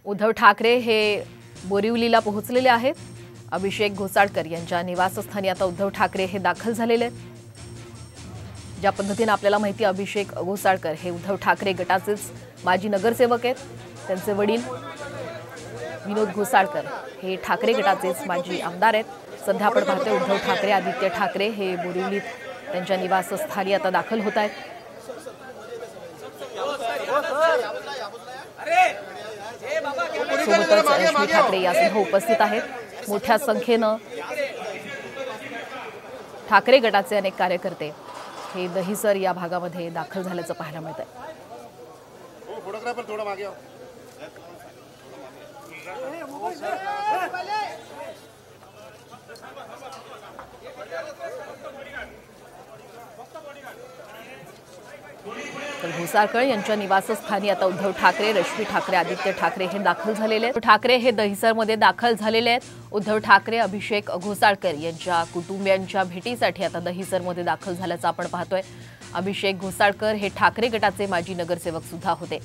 उद्धव ठाकरे हे बोरिवलीला पोहोचलेले आहेत। अभिषेक घोसाळकर यांच्या निवासस्थानी आता उद्धव ठाकरे हे दाखल झालेले आहेत। ज्या पद्धतीने आपल्याला माहिती अभिषेक घोसाळकर हे उद्धव ठाकरे गटाचेच माजी नगरसेवक आहेत। त्यांचे वडील विनोद घोसाळकर हे ठाकरे गटाचेच माजी आमदार आहेत। सध्या आपण पाहतोय उद्धव ठाकरे आदित्य ठाकरे हे बोरिवलीत त्यांच्या निवासस्थानी आता दाखल होत आहेत। सोबतच रश्मी ठाकरे यासह उपस्थित आहेत। मोठ्या संख्येने ठाकरे गटाचे अनेक कार्यकर्ते हे दहिसर या भागामध्ये दाखल झाल्याचं पाहायला मिळतंय। तर घोसाळकर यांच्या निवासस्थानी आता उद्धव ठाकरे, रश्मी ठाकरे, आदित्य ठाकरे हे दाखल झालेले आहेत। ठाकरे हे दहिसरमध्ये दाखल झालेले आहेत। उद्धव ठाकरे अभिषेक घोसाळकर यांच्या कुटुंबियांच्या भेटीसाठी आता दहिसरमध्ये दाखल झाल्याचं आपण पाहतोय। अभिषेक घोसाळकर हे ठाकरे गटाचे माजी नगरसेवक सुद्धा होते।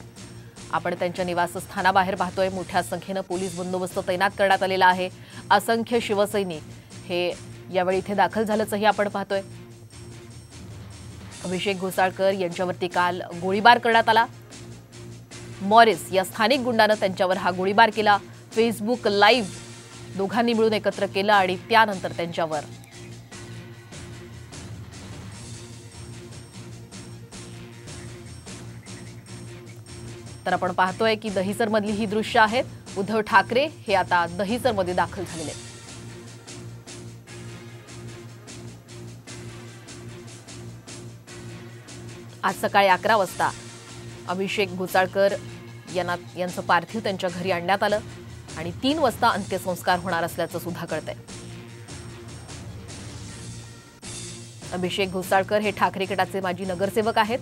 आपण त्यांच्या निवासस्थानाबाहेर पाहतोय। मोठ्या संख्येने पोलीस बंदोबस्त तैनात करण्यात आलेला आहे। असंख्य शिवसैनिक हे यावेळी इथे दाखल झाल्याचंही आपण पाहतोय। अभिषेक घोसाळकर यांच्यावरती काल गोळीबार करण्यात आला। मॉरिस या स्थानिक गुंडाने त्यांच्यावर हा गोळीबार केला। फेसबुक लाईव्ह दोघांनी मिळून एकत्र केलं आणि त्यानंतर त्यांच्यावर तर आपण पाहतोय की दहिसर मधली ही दृश्य आहेत। उद्धव ठाकरे हे आता दहिसर मध्ये दाखल झालेले आहेत। आज सकाळी 11 वाजता अभिषेक घोसाळकर यांचं पार्थिव त्यांच्या घरी आणण्यात आलं आणि 3 वाजता अंत्यसंस्कार होणार असल्याचं सुद्धा कळतंय। अभिषेक घोसाळकर हे ठाकरे गटाचे माजी नगरसेवक आहेत।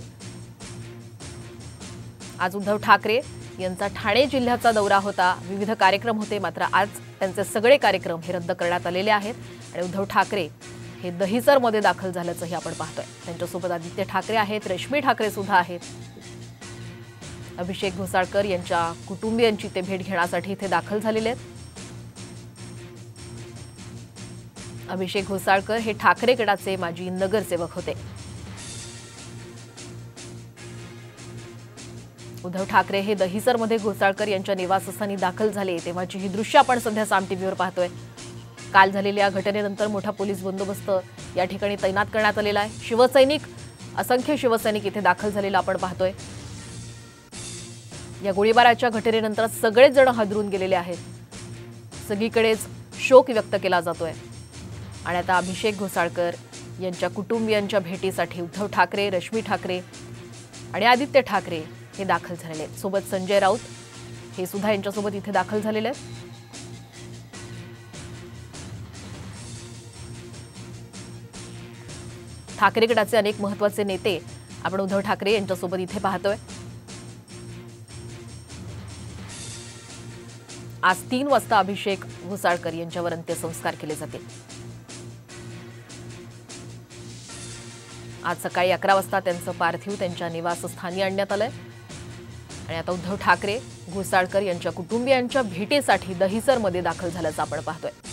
आज उद्धव ठाकरे यांचा ठाणे जिल्ह्याचा दौरा होता, विविध कार्यक्रम होते, मात्र आज त्यांचे सगळे कार्यक्रम हे रद्द करण्यात आलेले आहेत आणि उद्धव ठाकरे हे दहिसरमध्ये दाखल झाल्याचंही आपण पाहतोय। त्यांच्यासोबत आदित्य ठाकरे आहेत, रश्मी ठाकरे सुद्धा आहेत। अभिषेक घोसाळकर यांच्या कुटुंबियांची ते भेट घेण्यासाठी इथे दाखल झालेले आहेत। अभिषेक घोसाळकर हे ठाकरे गटाचे माजी नगरसेवक होते। उद्धव ठाकरे हे दहिसरमध्ये घोसाळकर यांच्या निवासस्थानी दाखल झाले तेव्हाची ही दृश्य आपण सध्या साम टीव्हीवर पाहतोय। काल झालेल्या घटनेनंतर मोठा पोलीस बंदोबस्त या ठिकाणी तैनात करण्यात आलेला आहे। शिवसैनिक असंख्य शिवसैनिक इथे दाखल झालेला आपण पाहतोय। या गोळीबाराच्या घटनेनंतर सगळेच जण हादरून गेलेले आहेत। सगळीकडेच शोक व्यक्त केला जातोय आणि आता अभिषेक घोसाळकर यांच्या कुटुंबियांच्या भेटीसाठी उद्धव ठाकरे, रश्मी ठाकरे आणि आदित्य ठाकरे हे दाखल झालेले आहेत। सोबत संजय राऊत हे सुद्धा यांच्यासोबत इथे दाखल झालेले आहेत। ठाकरे गटाचे अनेक महत्त्वाचे नेते आपण उद्धव ठाकरे यांच्यासोबत इथे पाहतोय। आज 3 वाजता अभिषेक घोसाळकर यांच्यावर अंत्यसंस्कार केले जातील। आज सकाळी 11 वाजता त्यांचं पार्थिव त्यांच्या निवासस्थानी आणण्यात आलंय आणि आता उद्धव ठाकरे घोसाळकर यांच्या कुटुंबियांच्या भेटीसाठी दहिसरमध्ये दाखल झाल्याचं आपण पाहतोय।